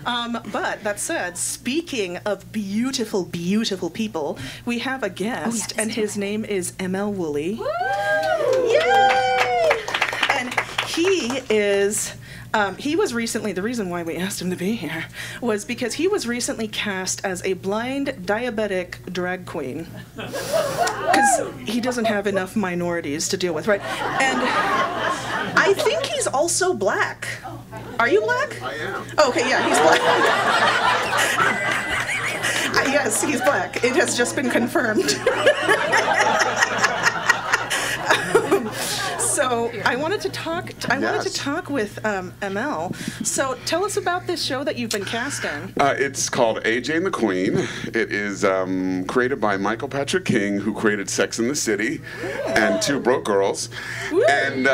But that said, speaking of beautiful, beautiful people, we have a guest, and his name is ML Wooley. Yay! And he is... he was recently, the reason why we asked him to be here was because he was recently cast as a blind diabetic drag queen. Because he doesn't have enough minorities to deal with, right? And I think he's also black. Are you black? I am. Okay, yeah, he's black. Yes, he's black. It has just been confirmed. So I wanted to talk. With ML. So tell us about this show that you've been cast in. It's called AJ and the Queen. It is created by Michael Patrick King, who created Sex and the City and Two Broke Girls, and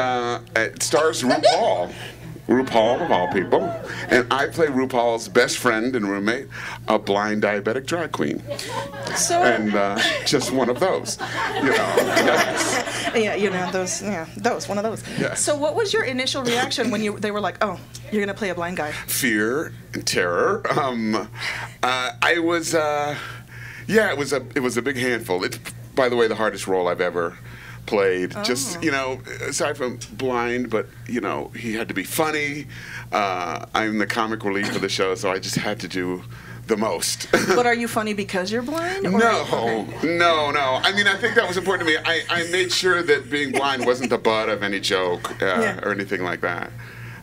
it stars RuPaul. RuPaul, of all people. And I play RuPaul's best friend and roommate, a blind diabetic drag queen. So, and just one of those, you know. Yes. Yeah, you know, one of those. Yes. So what was your initial reaction when they were like, oh, you're going to play a blind guy? Fear and terror. I was, it was a big handful. It's, by the way, the hardest role I've ever played. Oh. Just, you know, aside from blind, but, you know, he had to be funny. I'm the comic relief of the show, so I just had to do the most. But are you funny because you're blind? Or No. okay. I mean, I think that was important to me. I made sure that being blind wasn't the butt of any joke or anything like that.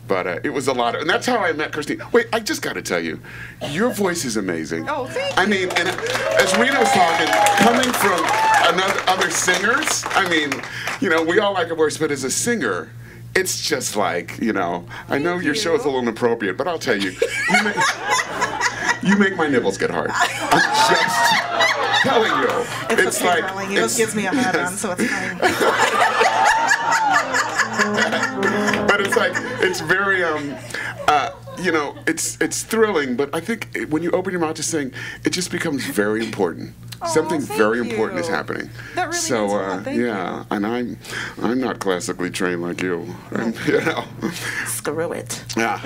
But it was a lot of, and that's how I met Cristina. Wait, I just got to tell you, your voice is amazing. Oh, thank you. I mean, and as Rena was talking, coming from other singers, I mean, you know, we all like a voice, but as a singer, it's just like, you know, I know your show is a little inappropriate, but I'll tell you, you make my nipples get hard. I'm just telling you. It's okay, like, darling. It gives me a hat on, so it's fine. But it's like, it's very, you know, it's thrilling, but I think when you open your mouth to sing, it just becomes very important. Something very important is happening. That really so, means a lot. Thank yeah, you. and I'm not classically trained like you. And, you know. Screw it. Yeah.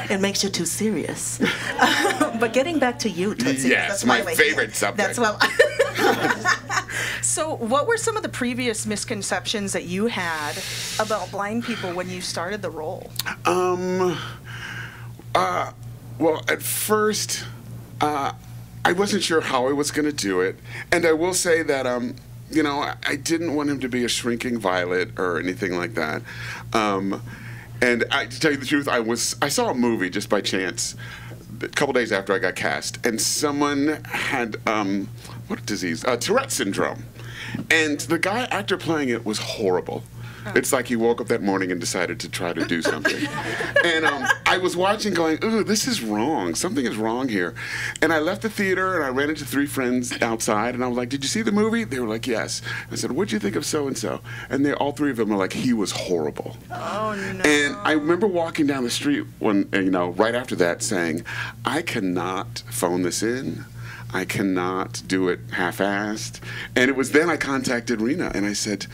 It makes you too serious. But getting back to you, Tootsie. Yes, that's my favorite subject. That's well. So, what were some of the previous misconceptions that you had about blind people when you started the role? Well, at first, I wasn't sure how I was going to do it, and I will say that, you know, I didn't want him to be a shrinking violet or anything like that. And to tell you the truth, I saw a movie just by chance a couple days after I got cast, and someone had what disease? Tourette syndrome, and the actor playing it was horrible. It's like he woke up that morning and decided to try to do something. And I was watching going, ooh, this is wrong. Something is wrong here. And I left the theater and I ran into 3 friends outside and I was like, did you see the movie? They were like, yes. I said, what'd you think of so-and-so? And all 3 of them were like, he was horrible. Oh, no. And I remember walking down the street right after that saying, I cannot phone this in. I cannot do it half-assed. And it was then I contacted Rena and I said,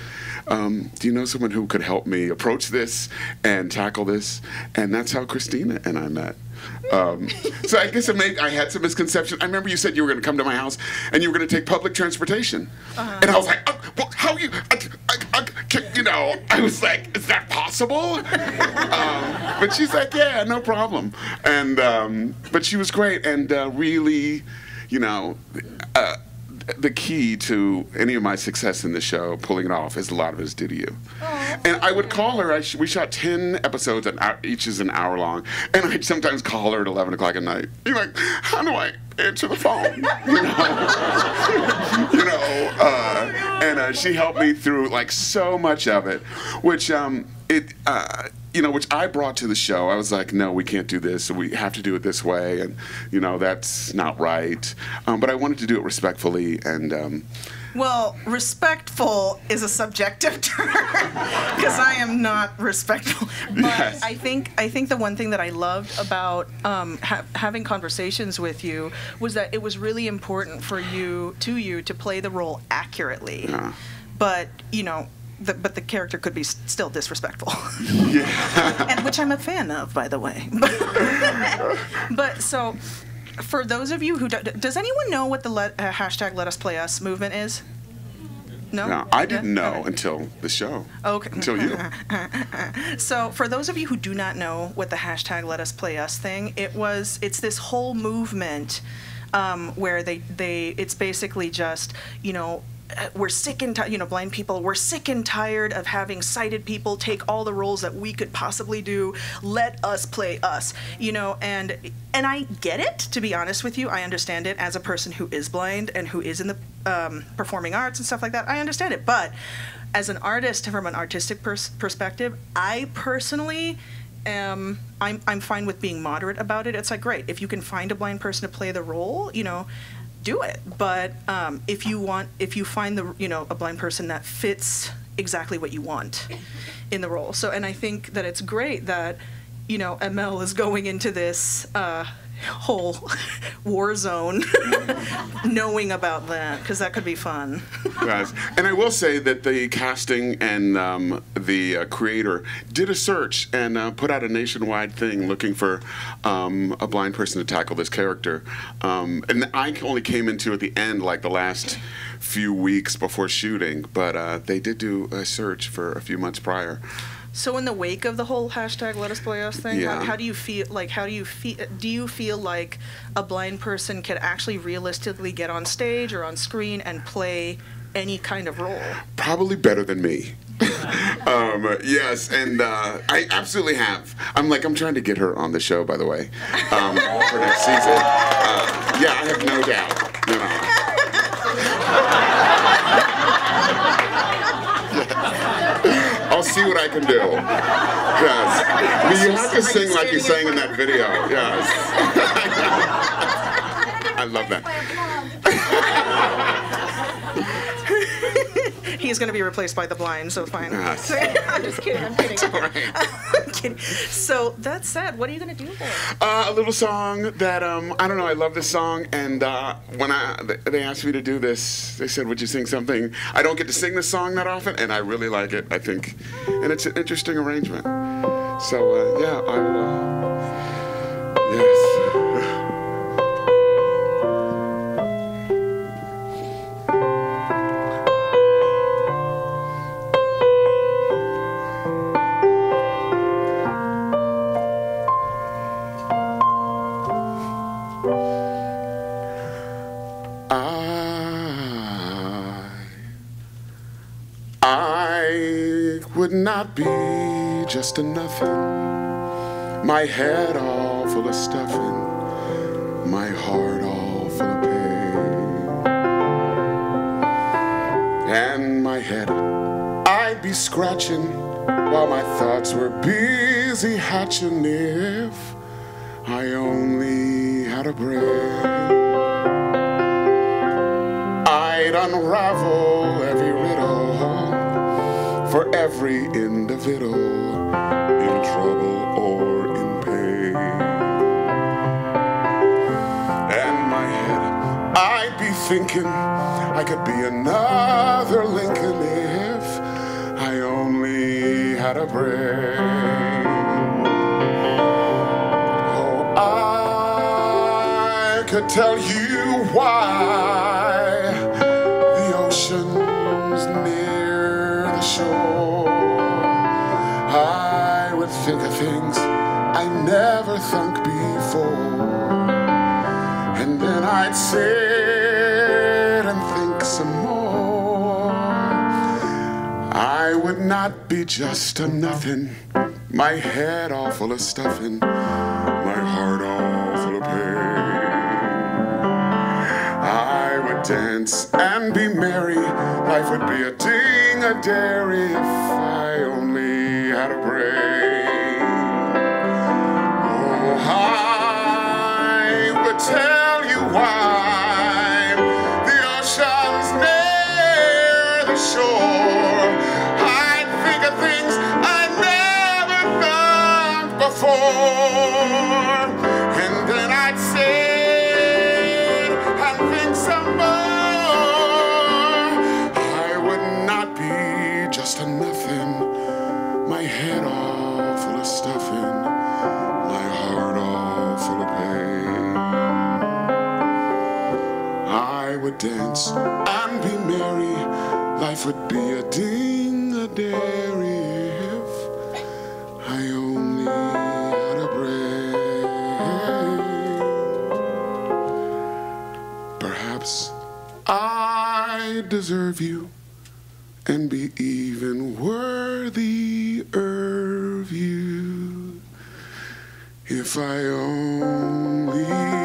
do you know someone who could help me approach this and tackle this? And that's how Cristina and I met. So I guess I had some misconceptions. I remember you said you were going to come to my house and you were going to take public transportation. And I was like, well, how you, you know, I was like, is that possible? But she's like, yeah, no problem. And, but she was great and really, you know, the key to any of my success in the show, pulling it off, is a lot of it is due to you. Oh, and I would call her. We shot 10 episodes, each is an hour long, and I'd sometimes call her at 11 o'clock at night. You're like, how do I answer the phone? You know, you know. And she helped me through like so much of it, which you know, which I brought to the show. I was like, no, we can't do this. We have to do it this way, and you know, that's not right. But I wanted to do it respectfully, and well, respectful is a subjective term because I am not respectful. But yes. I think the one thing that I loved about having conversations with you was that it was really important for you to play the role accurately. Yeah. But you know, but the character could be still disrespectful. Yeah. And which I'm a fan of, by the way. But so, for those of you who does anyone know what the hashtag Let Us Play Us movement is? No? No, I didn't know until the show. Okay. Until you. So for those of you who do not know what the hashtag Let Us Play Us thing, it's this whole movement where it's basically just, we're sick and tired, blind people, we're sick and tired of having sighted people take all the roles that we could possibly do. Let us play us, and I get it, to be honest with you. I understand it as a person who is blind and who is in the performing arts and stuff like that. I understand it. But as an artist, from an artistic perspective, I personally I'm fine with being moderate about it. It's like, great, if you can find a blind person to play the role, do it. But if you find a blind person that fits exactly what you want in the role. So, and I think that it's great that, ML is going into this whole war zone knowing about that, because that could be fun. Yes. And I will say that the casting and the creator did a search and put out a nationwide thing looking for a blind person to tackle this character. And I only came into at the end, like the last few weeks before shooting, but they did do a search for a few months prior. So in the wake of the whole hashtag Let Us Play Us thing, yeah. how do you feel? Do you feel like a blind person could actually realistically get on stage or on screen and play any kind of role? Probably better than me. Yes, and I absolutely have. I'm trying to get her on the show, by the way, for next season. Yeah, I have no doubt. I'll see what I can do. Yes. I mean, you have to sing like you sang in that video. Yes. I love that. He's going to be replaced by the blind, so fine. Yes. I'm just kidding. I'm kidding. Right. I'm kidding. So that said, what are you going to do there? A little song that I don't know. I love this song, and when they asked me to do this, they said, "Would you sing something?" I don't get to sing this song that often, and I really like it. I think, and it's an interesting arrangement. So yeah, I will. Yes. I would not be just a nothing, my head all full of stuffing, my heart all full of pain. And my head I'd be scratching while my thoughts were busy hatching if I only had a brain. I'd unravel every riddle for every individual in trouble or in pain. And my head, I'd be thinking I could be another Lincoln if I only had a brain. Oh, I could tell you why the ocean's near the shore. I would think of things I never thunk before, and then I'd sit and think some more. I would not be just a nothing, my head all full of stuffing, my heart all full of pain. I would dance and be merry, life would be a ding-a-dairy if I only had a brain. Oh, I would tell you why the ocean's near the shore. I'd think of things I never thought before, and then I'd sit and think some more. I would not be just a dance and be merry. Life would be a ding-a-dairy if I only had a brain. Perhaps I deserve you and be even worthier of you if I only